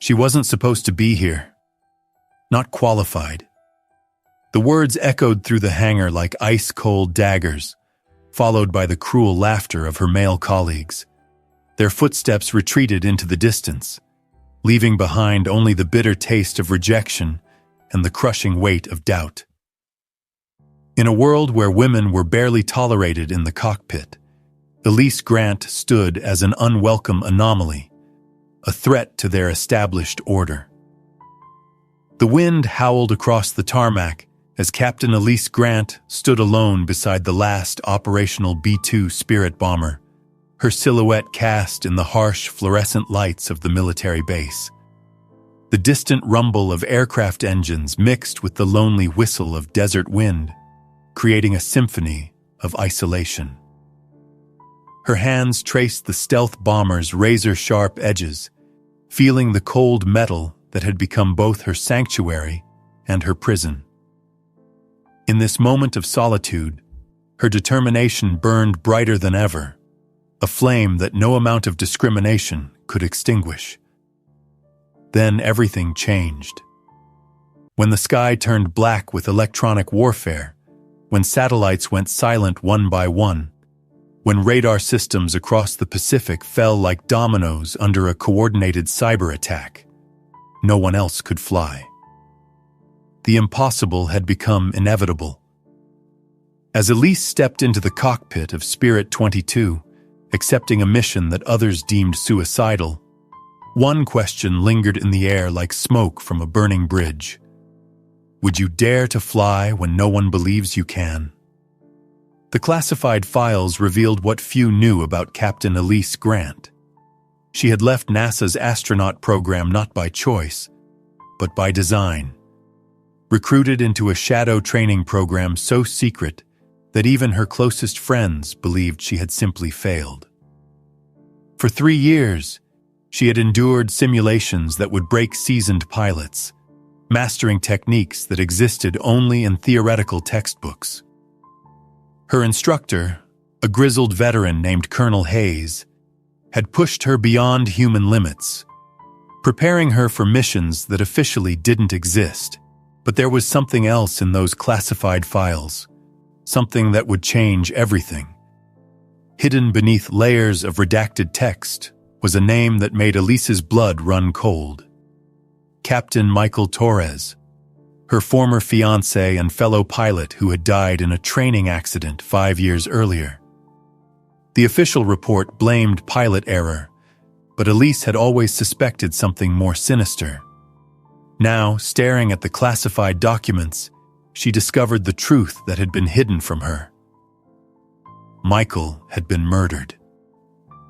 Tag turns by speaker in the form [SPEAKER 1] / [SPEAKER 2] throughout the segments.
[SPEAKER 1] She wasn't supposed to be here. Not qualified. The words echoed through the hangar like ice-cold daggers, followed by the cruel laughter of her male colleagues. Their footsteps retreated into the distance, leaving behind only the bitter taste of rejection and the crushing weight of doubt. In a world where women were barely tolerated in the cockpit, Elise Grant stood as an unwelcome anomaly, a threat to their established order. The wind howled across the tarmac as Captain Elise Grant stood alone beside the last operational B-2 Spirit bomber, her silhouette cast in the harsh fluorescent lights of the military base. The distant rumble of aircraft engines mixed with the lonely whistle of desert wind, creating a symphony of isolation. Her hands traced the stealth bomber's razor-sharp edges, feeling the cold metal that had become both her sanctuary and her prison. In this moment of solitude, her determination burned brighter than ever, a flame that no amount of discrimination could extinguish. Then everything changed. When the sky turned black with electronic warfare, when satellites went silent one by one, when radar systems across the Pacific fell like dominoes under a coordinated cyber attack, no one else could fly. The impossible had become inevitable. As Elise stepped into the cockpit of Spirit 22, accepting a mission that others deemed suicidal, one question lingered in the air like smoke from a burning bridge. Would you dare to fly when no one believes you can? The classified files revealed what few knew about Captain Elise Grant. She had left NASA's astronaut program not by choice, but by design. Recruited into a shadow training program so secret that even her closest friends believed she had simply failed. For 3 years, she had endured simulations that would break seasoned pilots, mastering techniques that existed only in theoretical textbooks. Her instructor, a grizzled veteran named Colonel Hayes, had pushed her beyond human limits, preparing her for missions that officially didn't exist. But there was something else in those classified files, something that would change everything. Hidden beneath layers of redacted text was a name that made Elise's blood run cold. Captain Michael Torres, her former fiancé and fellow pilot who had died in a training accident 5 years earlier. The official report blamed pilot error, but Elise had always suspected something more sinister. Now, staring at the classified documents, she discovered the truth that had been hidden from her. Michael had been murdered.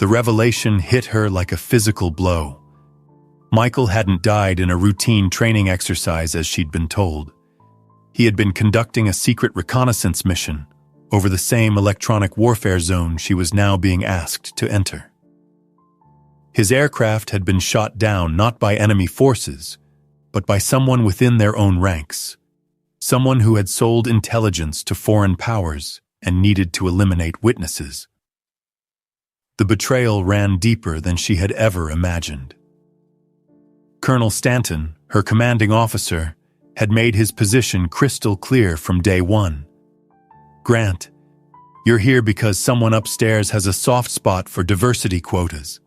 [SPEAKER 1] The revelation hit her like a physical blow. Michael hadn't died in a routine training exercise as she'd been told. He had been conducting a secret reconnaissance mission over the same electronic warfare zone she was now being asked to enter. His aircraft had been shot down not by enemy forces, but by someone within their own ranks, someone who had sold intelligence to foreign powers and needed to eliminate witnesses. The betrayal ran deeper than she had ever imagined. Colonel Stanton, her commanding officer, had made his position crystal clear from day one. "Grant, you're here because someone upstairs has a soft spot for diversity quotas,"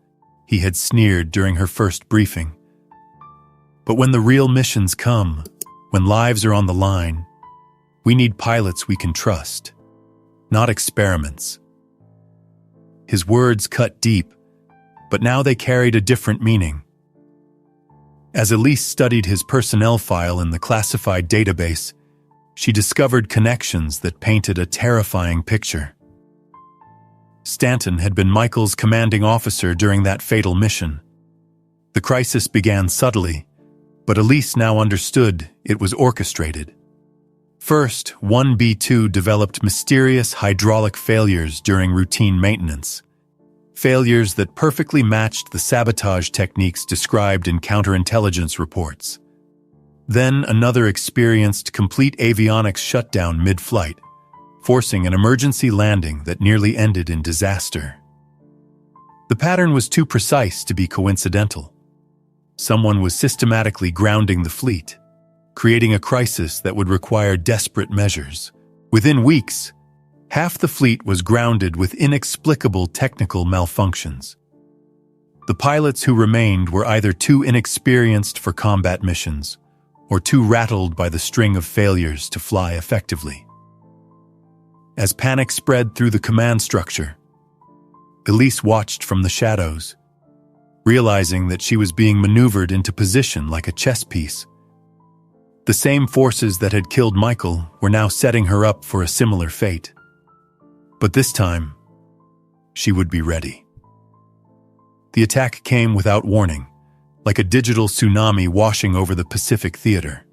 [SPEAKER 1] he had sneered during her first briefing. "But when the real missions come, when lives are on the line, we need pilots we can trust, not experiments." His words cut deep, but now they carried a different meaning. As Elise studied his personnel file in the classified database, she discovered connections that painted a terrifying picture. Stanton had been Michael's commanding officer during that fatal mission. The crisis began subtly, but Elise now understood it was orchestrated. First, 1B2 developed mysterious hydraulic failures during routine maintenance. Failures that perfectly matched the sabotage techniques described in counterintelligence reports. Then another experienced complete avionics shutdown mid-flight, forcing an emergency landing that nearly ended in disaster. The pattern was too precise to be coincidental. someone was systematically grounding the fleet, creating a crisis that would require desperate measures. Within weeks, half the fleet was grounded with inexplicable technical malfunctions. The pilots who remained were either too inexperienced for combat missions or too rattled by the string of failures to fly effectively. As panic spread through the command structure, Elise watched from the shadows, realizing that she was being maneuvered into position like a chess piece. The same forces that had killed Michael were now setting her up for a similar fate. But this time, she would be ready. The attack came without warning, like a digital tsunami washing over the Pacific theater.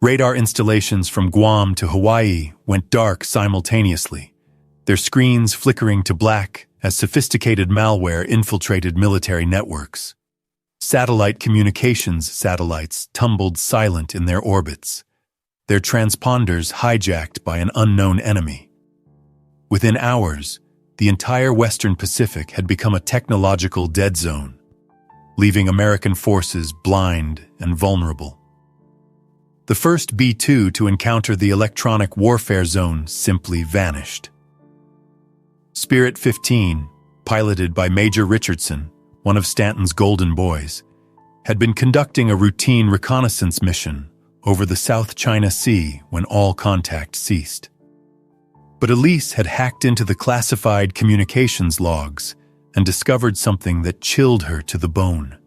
[SPEAKER 1] Radar installations from Guam to Hawaii went dark simultaneously, their screens flickering to black as sophisticated malware infiltrated military networks. Satellite communications satellites tumbled silent in their orbits, their transponders hijacked by an unknown enemy. Within hours, the entire Western Pacific had become a technological dead zone, leaving American forces blind and vulnerable. The first B-2 to encounter the electronic warfare zone simply vanished. Spirit 15, piloted by Major Richardson, one of Stanton's golden boys, had been conducting a routine reconnaissance mission over the South China Sea when all contact ceased. But Elise had hacked into the classified communications logs and discovered something that chilled her to the bone.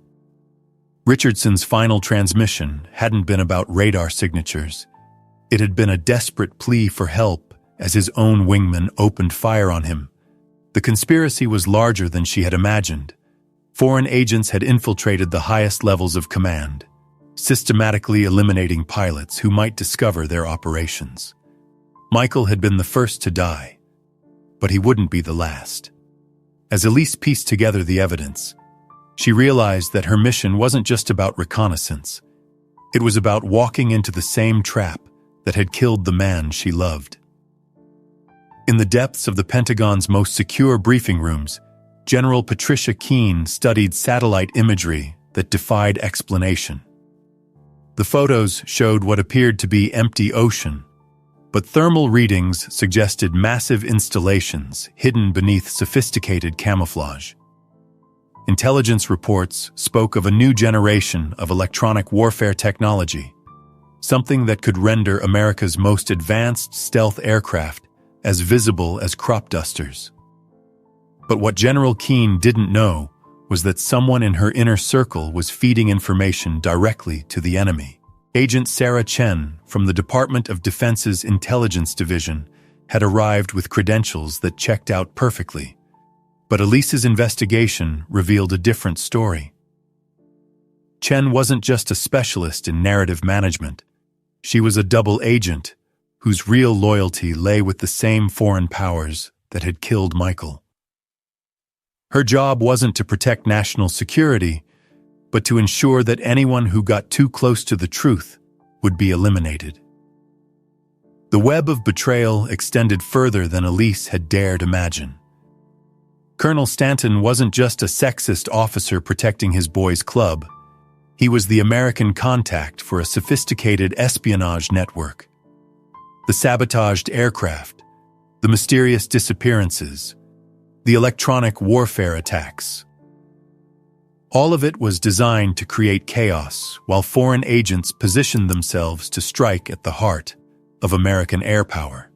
[SPEAKER 1] Richardson's final transmission hadn't been about radar signatures. It had been a desperate plea for help as his own wingman opened fire on him. The conspiracy was larger than she had imagined. Foreign agents had infiltrated the highest levels of command, systematically eliminating pilots who might discover their operations. Michael had been the first to die, but he wouldn't be the last. As Elise pieced together the evidence, she realized that her mission wasn't just about reconnaissance. It was about walking into the same trap that had killed the man she loved. In the depths of the Pentagon's most secure briefing rooms, General Patricia Keene studied satellite imagery that defied explanation. The photos showed what appeared to be empty ocean, but thermal readings suggested massive installations hidden beneath sophisticated camouflage. Intelligence reports spoke of a new generation of electronic warfare technology, something that could render America's most advanced stealth aircraft as visible as crop dusters. But what General Keene didn't know was that someone in her inner circle was feeding information directly to the enemy. Agent Sarah Chen from the Department of Defense's Intelligence Division had arrived with credentials that checked out perfectly. But Elise's investigation revealed a different story. Chen wasn't just a specialist in narrative management. She was a double agent whose real loyalty lay with the same foreign powers that had killed Michael. Her job wasn't to protect national security, but to ensure that anyone who got too close to the truth would be eliminated. The web of betrayal extended further than Elise had dared imagine. Colonel Stanton wasn't just a sexist officer protecting his boys' club. He was the American contact for a sophisticated espionage network. The sabotaged aircraft, the mysterious disappearances, the electronic warfare attacks. All of it was designed to create chaos while foreign agents positioned themselves to strike at the heart of American air power.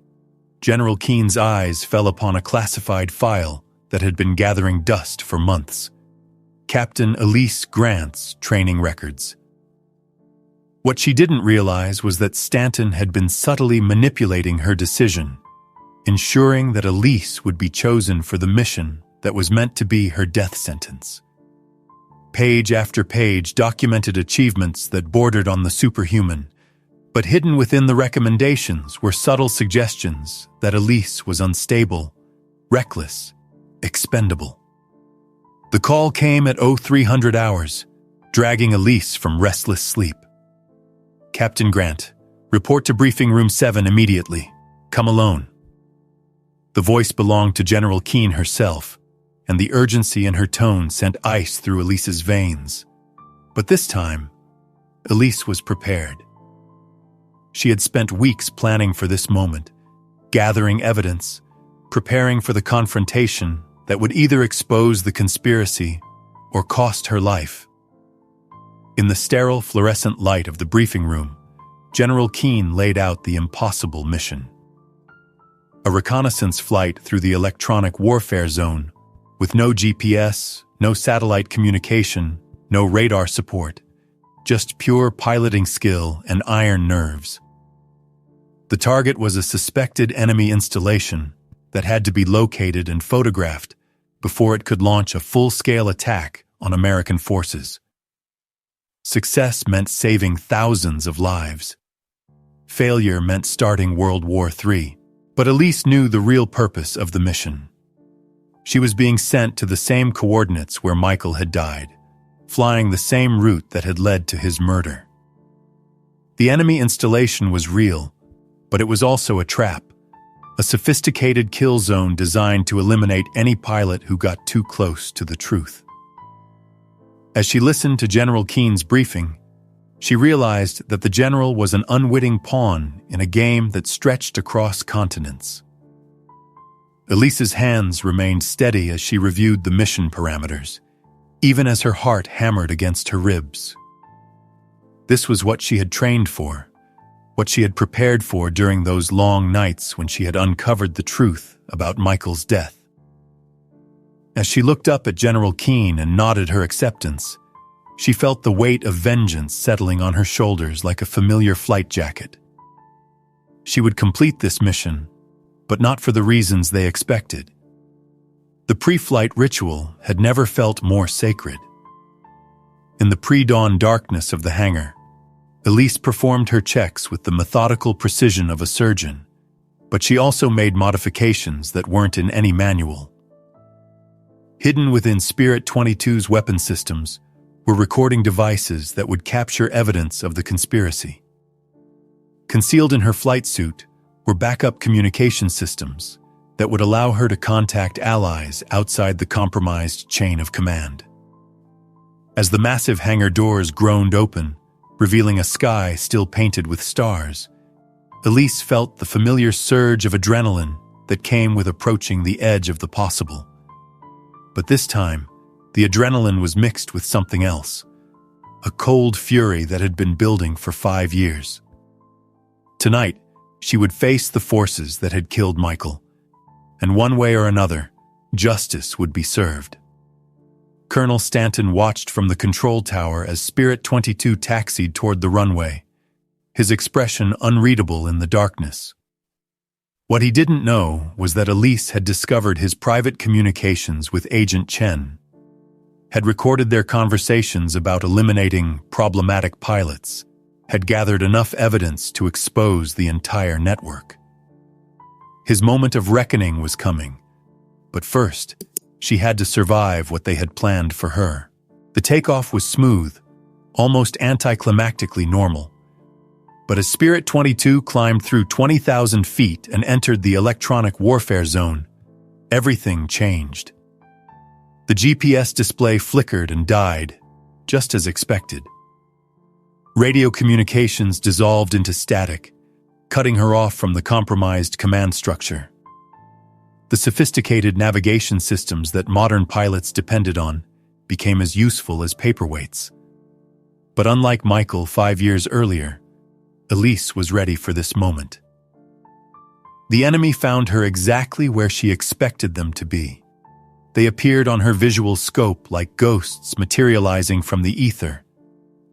[SPEAKER 1] General Keene's eyes fell upon a classified file that had been gathering dust for months. Captain Elise Grant's training records. What she didn't realize was that Stanton had been subtly manipulating her decision, ensuring that Elise would be chosen for the mission that was meant to be her death sentence. Page after page documented achievements that bordered on the superhuman, but hidden within the recommendations were subtle suggestions that Elise was unstable, reckless, expendable. The call came at 0300 hours, dragging Elise from restless sleep. Captain Grant, report to Briefing Room 7 immediately. Come alone. The voice belonged to General Keene herself, and the urgency in her tone sent ice through Elise's veins. But this time, Elise was prepared. She had spent weeks planning for this moment, gathering evidence, preparing for the confrontation that would either expose the conspiracy or cost her life. In the sterile fluorescent light of the briefing room, General Keane laid out the impossible mission. A reconnaissance flight through the electronic warfare zone, with no GPS, no satellite communication, no radar support, just pure piloting skill and iron nerves. The target was a suspected enemy installation that had to be located and photographed before it could launch a full-scale attack on American forces. Success meant saving thousands of lives. Failure meant starting World War III. But Elise knew the real purpose of the mission. She was being sent to the same coordinates where Michael had died, flying the same route that had led to his murder. The enemy installation was real, but it was also a trap, a sophisticated kill zone designed to eliminate any pilot who got too close to the truth. As she listened to General Keane's briefing, she realized that the general was an unwitting pawn in a game that stretched across continents. Elise's hands remained steady as she reviewed the mission parameters, even as her heart hammered against her ribs. This was what she had trained for, what she had prepared for during those long nights when she had uncovered the truth about Michael's death. As she looked up at General Keane and nodded her acceptance, she felt the weight of vengeance settling on her shoulders like a familiar flight jacket. She would complete this mission, but not for the reasons they expected. The pre-flight ritual had never felt more sacred. In the pre-dawn darkness of the hangar, Elise performed her checks with the methodical precision of a surgeon, but she also made modifications that weren't in any manual. Hidden within Spirit 22's weapon systems were recording devices that would capture evidence of the conspiracy. Concealed in her flight suit were backup communication systems that would allow her to contact allies outside the compromised chain of command. As the massive hangar doors groaned open, revealing a sky still painted with stars, Elise felt the familiar surge of adrenaline that came with approaching the edge of the possible. But this time, the adrenaline was mixed with something else, a cold fury that had been building for 5 years. Tonight, she would face the forces that had killed Michael, and one way or another, justice would be served. Colonel Stanton watched from the control tower as Spirit 22 taxied toward the runway, his expression unreadable in the darkness. What he didn't know was that Elise had discovered his private communications with Agent Chen, had recorded their conversations about eliminating problematic pilots, had gathered enough evidence to expose the entire network. His moment of reckoning was coming, but first, she had to survive what they had planned for her. The takeoff was smooth, almost anticlimactically normal. But as Spirit 22 climbed through 20,000 feet and entered the electronic warfare zone, everything changed. The GPS display flickered and died, just as expected. Radio communications dissolved into static, cutting her off from the compromised command structure. The sophisticated navigation systems that modern pilots depended on became as useful as paperweights. But unlike Michael 5 years earlier, Elise was ready for this moment. The enemy found her exactly where she expected them to be. They appeared on her visual scope like ghosts materializing from the ether,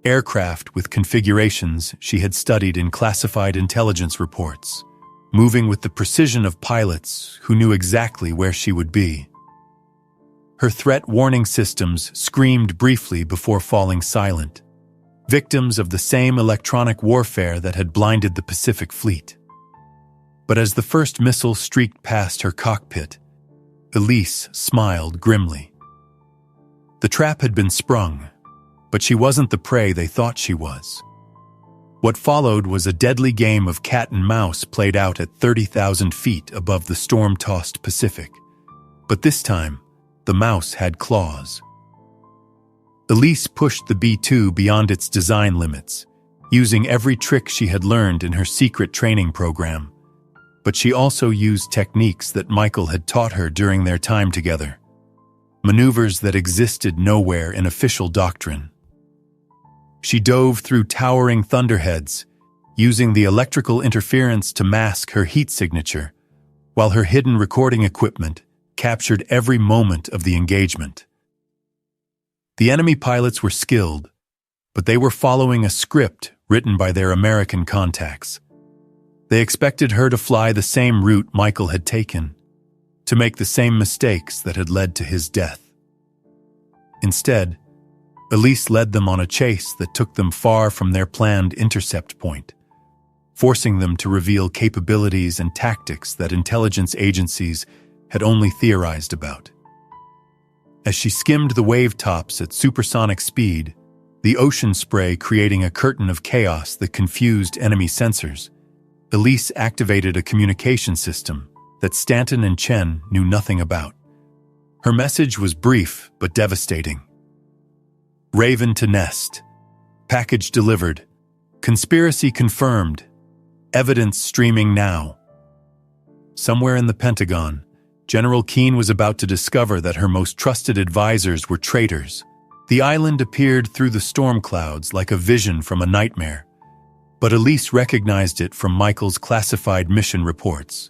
[SPEAKER 1] aircraft with configurations she had studied in classified intelligence reports, moving with the precision of pilots who knew exactly where she would be. Her threat warning systems screamed briefly before falling silent, victims of the same electronic warfare that had blinded the Pacific Fleet. But as the first missile streaked past her cockpit, Elise smiled grimly. The trap had been sprung, but she wasn't the prey they thought she was. What followed was a deadly game of cat and mouse played out at 30,000 feet above the storm-tossed Pacific. But this time, the mouse had claws. Elise pushed the B-2 beyond its design limits, using every trick she had learned in her secret training program. But she also used techniques that Michael had taught her during their time together. Maneuvers that existed nowhere in official doctrine. She dove through towering thunderheads, using the electrical interference to mask her heat signature, while her hidden recording equipment captured every moment of the engagement. The enemy pilots were skilled, but they were following a script written by their American contacts. They expected her to fly the same route Michael had taken, to make the same mistakes that had led to his death. Instead, Elise led them on a chase that took them far from their planned intercept point, forcing them to reveal capabilities and tactics that intelligence agencies had only theorized about. As she skimmed the wave tops at supersonic speed, the ocean spray creating a curtain of chaos that confused enemy sensors, Elise activated a communication system that Stanton and Chen knew nothing about. Her message was brief but devastating. Raven to nest. Package delivered. Conspiracy confirmed. Evidence streaming now. Somewhere in the Pentagon, General Keane was about to discover that her most trusted advisors were traitors. The island appeared through the storm clouds like a vision from a nightmare, but Elise recognized it from Michael's classified mission reports.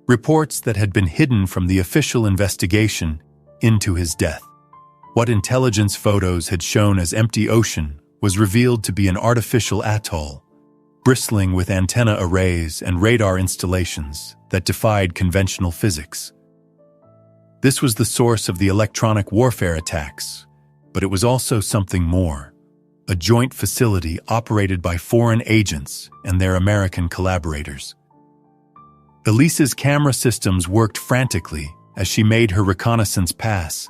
[SPEAKER 1] Reports that had been hidden from the official investigation into his death. What intelligence photos had shown as empty ocean was revealed to be an artificial atoll, bristling with antenna arrays and radar installations that defied conventional physics. This was the source of the electronic warfare attacks, but it was also something more, a joint facility operated by foreign agents and their American collaborators. Elise's camera systems worked frantically as she made her reconnaissance pass,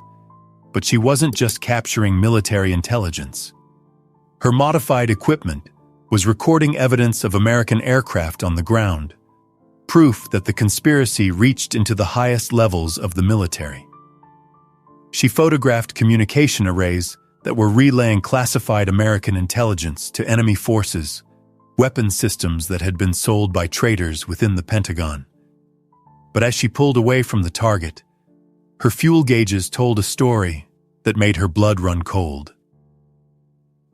[SPEAKER 1] but she wasn't just capturing military intelligence. Her modified equipment was recording evidence of American aircraft on the ground, proof that the conspiracy reached into the highest levels of the military. She photographed communication arrays that were relaying classified American intelligence to enemy forces, weapon systems that had been sold by traitors within the Pentagon. But as she pulled away from the target, her fuel gauges told a story that made her blood run cold.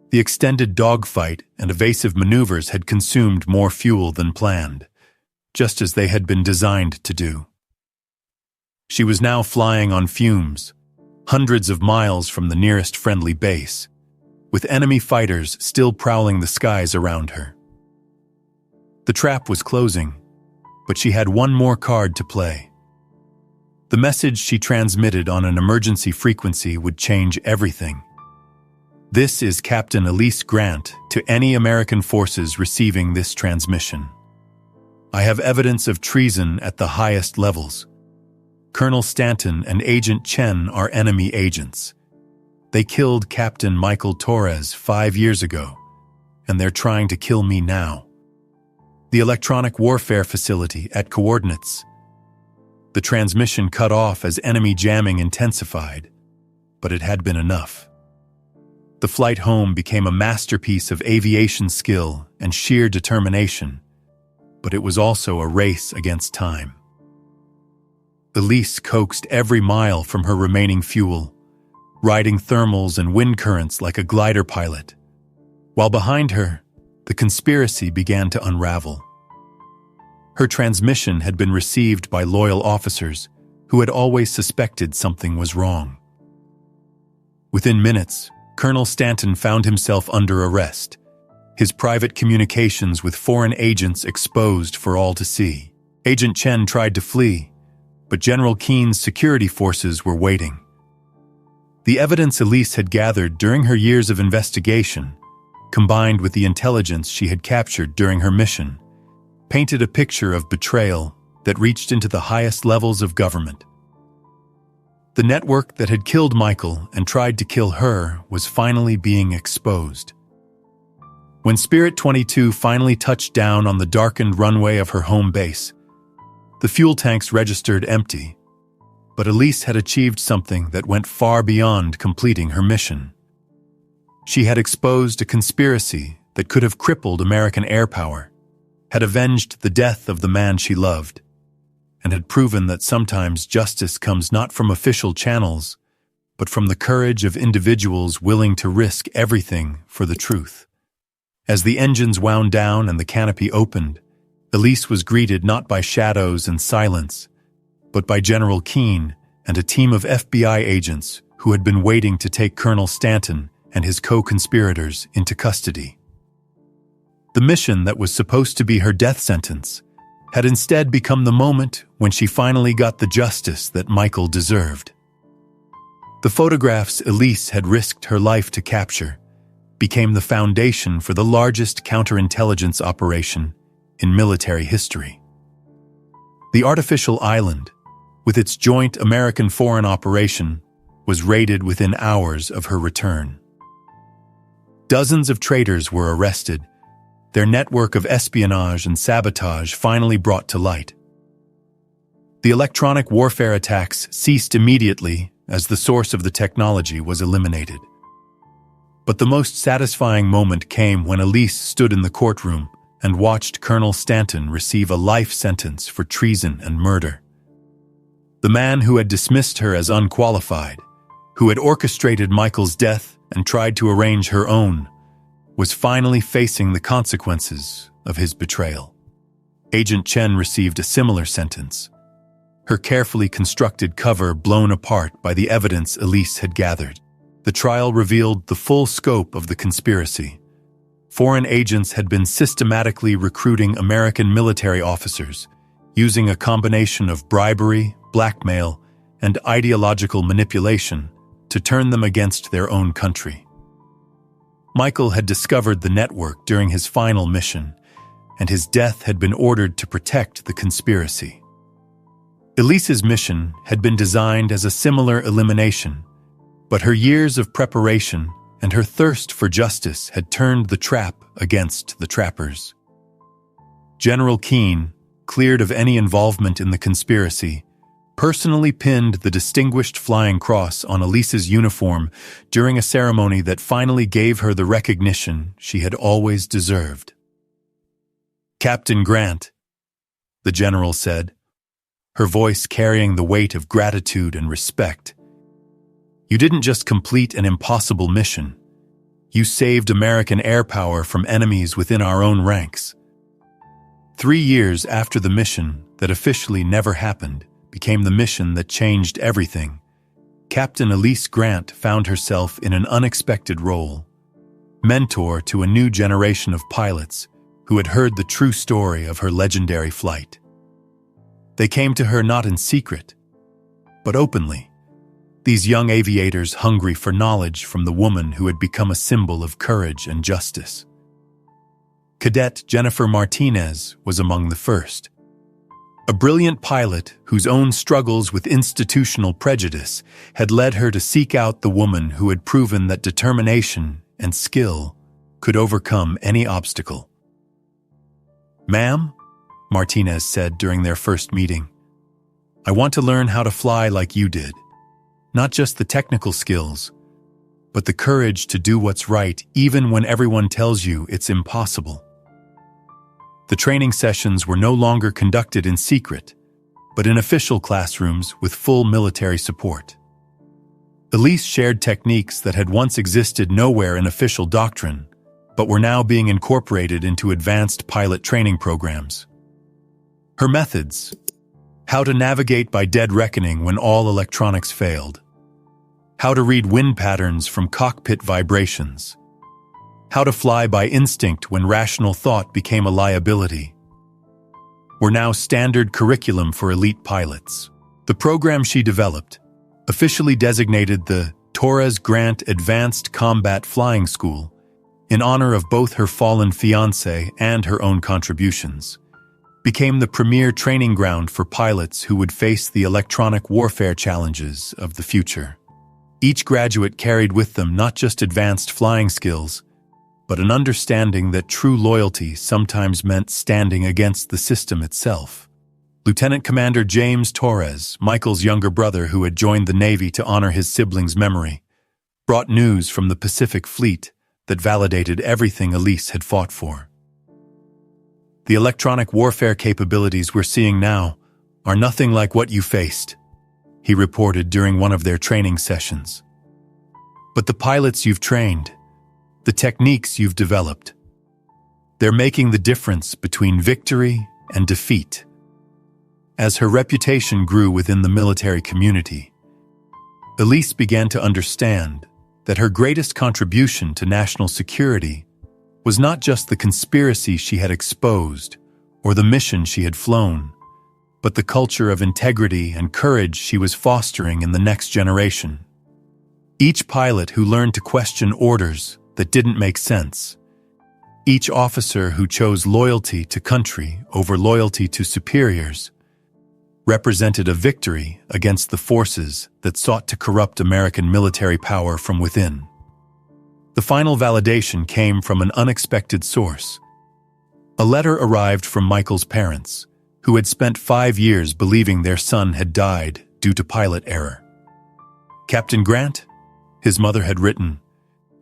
[SPEAKER 1] The extended dogfight and evasive maneuvers had consumed more fuel than planned, just as they had been designed to do. She was now flying on fumes, hundreds of miles from the nearest friendly base, with enemy fighters still prowling the skies around her. The trap was closing, but she had one more card to play. The message she transmitted on an emergency frequency would change everything. This is Captain Elise Grant to any American forces receiving this transmission. I have evidence of treason at the highest levels. Colonel Stanton and Agent Chen are enemy agents. They killed Captain Michael Torres 5 years ago, and they're trying to kill me now. The electronic warfare facility at coordinates. The transmission cut off as enemy jamming intensified, but it had been enough. The flight home became a masterpiece of aviation skill and sheer determination, but it was also a race against time. Elise coaxed every mile from her remaining fuel, riding thermals and wind currents like a glider pilot, while behind her, the conspiracy began to unravel. Her transmission had been received by loyal officers who had always suspected something was wrong. Within minutes, Colonel Stanton found himself under arrest, his private communications with foreign agents exposed for all to see. Agent Chen tried to flee, but General Keane's security forces were waiting. The evidence Elise had gathered during her years of investigation, combined with the intelligence she had captured during her mission, painted a picture of betrayal that reached into the highest levels of government. The network that had killed Michael and tried to kill her was finally being exposed. When Spirit 22 finally touched down on the darkened runway of her home base, the fuel tanks registered empty, but Elise had achieved something that went far beyond completing her mission. She had exposed a conspiracy that could have crippled American air power, had avenged the death of the man she loved, and had proven that sometimes justice comes not from official channels, but from the courage of individuals willing to risk everything for the truth. As the engines wound down and the canopy opened, Elise was greeted not by shadows and silence, but by General Keane and a team of FBI agents who had been waiting to take Colonel Stanton and his co-conspirators into custody. The mission that was supposed to be her death sentence had instead become the moment when she finally got the justice that Michael deserved. The photographs Elise had risked her life to capture became the foundation for the largest counterintelligence operation in military history. The artificial island, with its joint American-foreign operation, was raided within hours of her return. Dozens of traitors were arrested, their network of espionage and sabotage finally brought to light. The electronic warfare attacks ceased immediately as the source of the technology was eliminated. But the most satisfying moment came when Elise stood in the courtroom and watched Colonel Stanton receive a life sentence for treason and murder. The man who had dismissed her as unqualified, who had orchestrated Michael's death and tried to arrange her own, was finally facing the consequences of his betrayal. Agent Chen received a similar sentence, her carefully constructed cover blown apart by the evidence Elise had gathered. The trial revealed the full scope of the conspiracy. Foreign agents had been systematically recruiting American military officers, using a combination of bribery, blackmail, and ideological manipulation to turn them against their own country. Michael had discovered the network during his final mission, and his death had been ordered to protect the conspiracy. Elise's mission had been designed as a similar elimination, but her years of preparation and her thirst for justice had turned the trap against the trappers. General Keane, cleared of any involvement in the conspiracy, personally pinned the Distinguished Flying Cross on Elise's uniform during a ceremony that finally gave her the recognition she had always deserved. "Captain Grant," the general said, her voice carrying the weight of gratitude and respect, "you didn't just complete an impossible mission. You saved American air power from enemies within our own ranks." 3 years after the mission that officially never happened became the mission that changed everything, Captain Elise Grant found herself in an unexpected role, mentor to a new generation of pilots who had heard the true story of her legendary flight. They came to her not in secret, but openly, these young aviators hungry for knowledge from the woman who had become a symbol of courage and justice. Cadet Jennifer Martinez was among the first. A brilliant pilot whose own struggles with institutional prejudice had led her to seek out the woman who had proven that determination and skill could overcome any obstacle. "Ma'am," Martinez said during their first meeting, "I want to learn how to fly like you did. Not just the technical skills, but the courage to do what's right even when everyone tells you it's impossible." The training sessions were no longer conducted in secret, but in official classrooms with full military support. Elise shared techniques that had once existed nowhere in official doctrine, but were now being incorporated into advanced pilot training programs. Her methods: how to navigate by dead reckoning when all electronics failed, how to read wind patterns from cockpit vibrations, how to fly by instinct when rational thought became a liability, were now standard curriculum for elite pilots. The program she developed, officially designated the Torres Grant Advanced Combat Flying School, in honor of both her fallen fiancé and her own contributions, became the premier training ground for pilots who would face the electronic warfare challenges of the future. Each graduate carried with them not just advanced flying skills, but an understanding that true loyalty sometimes meant standing against the system itself. Lieutenant Commander James Torres, Michael's younger brother who had joined the Navy to honor his sibling's memory, brought news from the Pacific Fleet that validated everything Elise had fought for. The electronic warfare capabilities we're seeing now are nothing like what you faced, he reported during one of their training sessions. But the pilots you've trained, the techniques you've developed, they're making the difference between victory and defeat. As her reputation grew within the military community, Elise began to understand that her greatest contribution to national security was not just the conspiracy she had exposed or the mission she had flown, but the culture of integrity and courage she was fostering in the next generation. Each pilot who learned to question orders that didn't make sense, each officer who chose loyalty to country over loyalty to superiors, represented a victory against the forces that sought to corrupt American military power from within. The final validation came from an unexpected source. A letter arrived from Michael's parents, who had spent 5 years believing their son had died due to pilot error. "Captain Grant," his mother had written,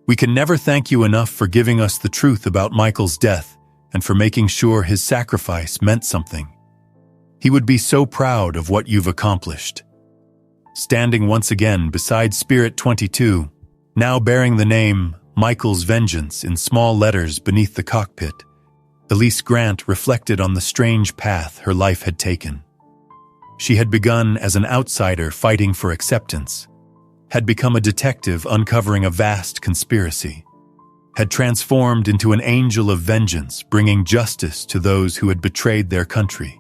[SPEAKER 1] "we can never thank you enough for giving us the truth about Michael's death and for making sure his sacrifice meant something. He would be so proud of what you've accomplished." Standing once again beside Spirit 22, now bearing the name Michael's Vengeance in small letters beneath the cockpit, Elise Grant reflected on the strange path her life had taken. She had begun as an outsider fighting for acceptance, had become a detective uncovering a vast conspiracy, had transformed into an angel of vengeance bringing justice to those who had betrayed their country,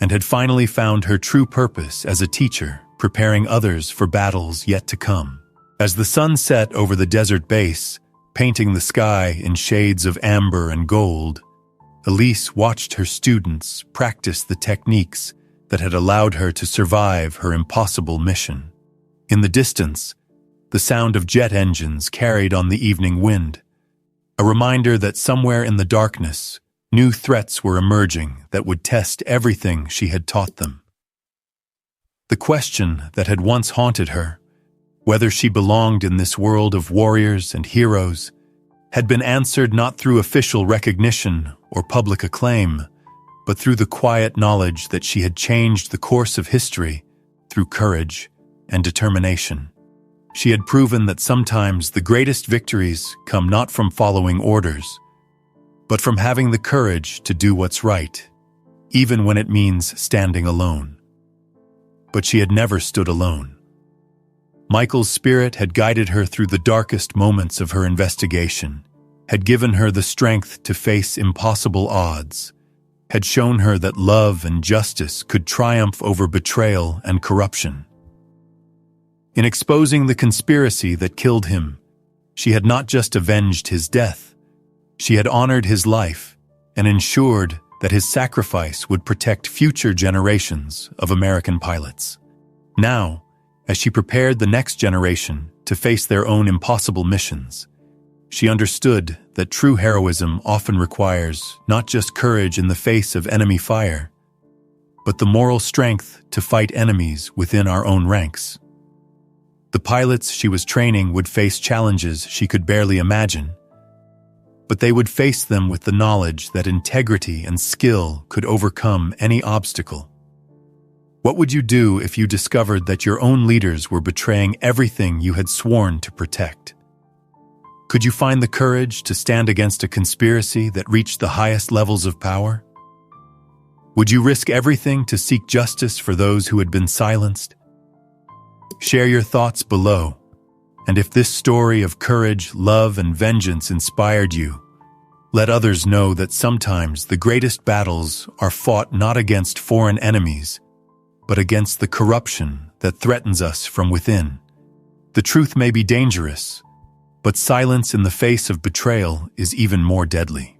[SPEAKER 1] and had finally found her true purpose as a teacher, preparing others for battles yet to come. As the sun set over the desert base, painting the sky in shades of amber and gold, Elise watched her students practice the techniques that had allowed her to survive her impossible mission. In the distance, the sound of jet engines carried on the evening wind, a reminder that somewhere in the darkness, new threats were emerging that would test everything she had taught them. The question that had once haunted her, whether she belonged in this world of warriors and heroes, had been answered not through official recognition or public acclaim, but through the quiet knowledge that she had changed the course of history through courage and determination. She had proven that sometimes the greatest victories come not from following orders, but from having the courage to do what's right, even when it means standing alone. But she had never stood alone. Michael's spirit had guided her through the darkest moments of her investigation, had given her the strength to face impossible odds, had shown her that love and justice could triumph over betrayal and corruption. In exposing the conspiracy that killed him, she had not just avenged his death, she had honored his life and ensured that his sacrifice would protect future generations of American pilots. Now, as she prepared the next generation to face their own impossible missions, she understood that true heroism often requires not just courage in the face of enemy fire, but the moral strength to fight enemies within our own ranks. The pilots she was training would face challenges she could barely imagine, but they would face them with the knowledge that integrity and skill could overcome any obstacle. What would you do if you discovered that your own leaders were betraying everything you had sworn to protect? Could you find the courage to stand against a conspiracy that reached the highest levels of power? Would you risk everything to seek justice for those who had been silenced? Share your thoughts below, and if this story of courage, love, and vengeance inspired you, let others know that sometimes the greatest battles are fought not against foreign enemies, but against the corruption that threatens us from within. The truth may be dangerous, but silence in the face of betrayal is even more deadly.